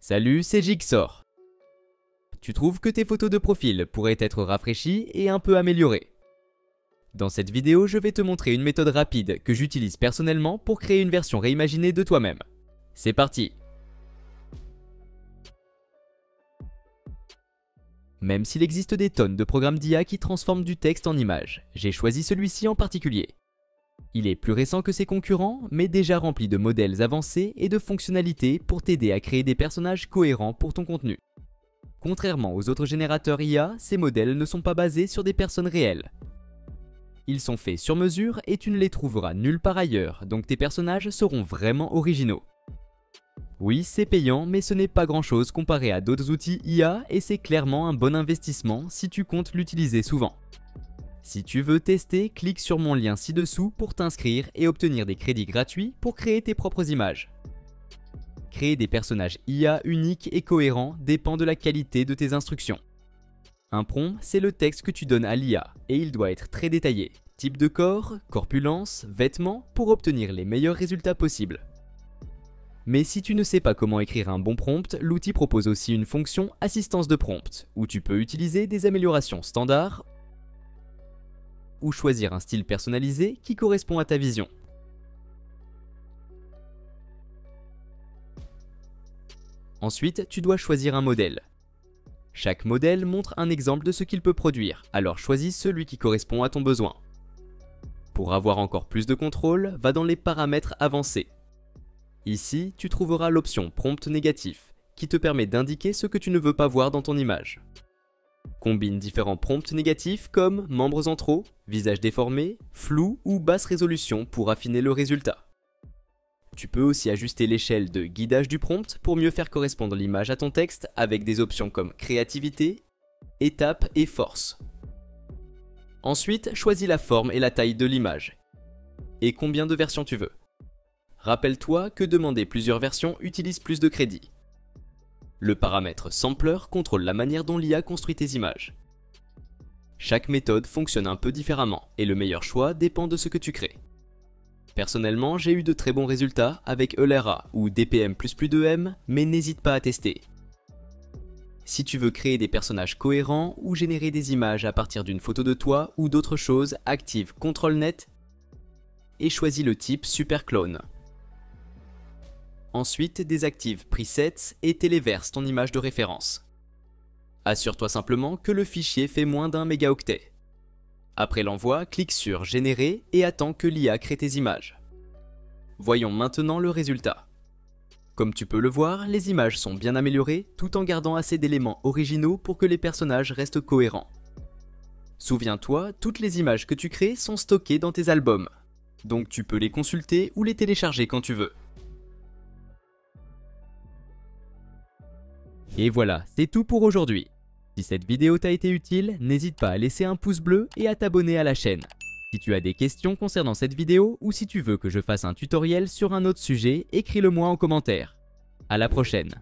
Salut, c'est Jigsaw. Tu trouves que tes photos de profil pourraient être rafraîchies et un peu améliorées? Dans cette vidéo, je vais te montrer une méthode rapide que j'utilise personnellement pour créer une version réimaginée de toi-même. C'est parti! Même s'il existe des tonnes de programmes d'IA qui transforment du texte en images, j'ai choisi celui-ci en particulier. Il est plus récent que ses concurrents, mais déjà rempli de modèles avancés et de fonctionnalités pour t'aider à créer des personnages cohérents pour ton contenu. Contrairement aux autres générateurs IA, ces modèles ne sont pas basés sur des personnes réelles. Ils sont faits sur mesure et tu ne les trouveras nulle part ailleurs, donc tes personnages seront vraiment originaux. Oui, c'est payant, mais ce n'est pas grand-chose comparé à d'autres outils IA et c'est clairement un bon investissement si tu comptes l'utiliser souvent. Si tu veux tester, clique sur mon lien ci-dessous pour t'inscrire et obtenir des crédits gratuits pour créer tes propres images. Créer des personnages IA uniques et cohérents dépend de la qualité de tes instructions. Un prompt, c'est le texte que tu donnes à l'IA et il doit être très détaillé. Type de corps, corpulence, vêtements pour obtenir les meilleurs résultats possibles. Mais si tu ne sais pas comment écrire un bon prompt, l'outil propose aussi une fonction assistance de prompt où tu peux utiliser des améliorations standards ou choisir un style personnalisé qui correspond à ta vision. Ensuite, tu dois choisir un modèle. Chaque modèle montre un exemple de ce qu'il peut produire, alors choisis celui qui correspond à ton besoin. Pour avoir encore plus de contrôle, va dans les paramètres avancés. Ici, tu trouveras l'option prompt négatif, qui te permet d'indiquer ce que tu ne veux pas voir dans ton image. Combine différents prompts négatifs comme membres en trop, visage déformé, flou ou basse résolution pour affiner le résultat. Tu peux aussi ajuster l'échelle de guidage du prompt pour mieux faire correspondre l'image à ton texte avec des options comme créativité, étape et force. Ensuite, choisis la forme et la taille de l'image et combien de versions tu veux. Rappelle-toi que demander plusieurs versions utilise plus de crédits. Le paramètre Sampler contrôle la manière dont l'IA construit tes images. Chaque méthode fonctionne un peu différemment et le meilleur choix dépend de ce que tu crées. Personnellement, j'ai eu de très bons résultats avec Eulera ou DPM++2M, mais n'hésite pas à tester. Si tu veux créer des personnages cohérents ou générer des images à partir d'une photo de toi ou d'autres choses, active CTRL-Net et choisis le type Super Clone. Ensuite, désactive Presets et téléverse ton image de référence. Assure-toi simplement que le fichier fait moins d'1 mégaoctet. Après l'envoi, clique sur Générer et attends que l'IA crée tes images. Voyons maintenant le résultat. Comme tu peux le voir, les images sont bien améliorées tout en gardant assez d'éléments originaux pour que les personnages restent cohérents. Souviens-toi, toutes les images que tu crées sont stockées dans tes albums, donc tu peux les consulter ou les télécharger quand tu veux. Et voilà, c'est tout pour aujourd'hui. Si cette vidéo t'a été utile, n'hésite pas à laisser un pouce bleu et à t'abonner à la chaîne. Si tu as des questions concernant cette vidéo ou si tu veux que je fasse un tutoriel sur un autre sujet, écris-le moi en commentaire. À la prochaine.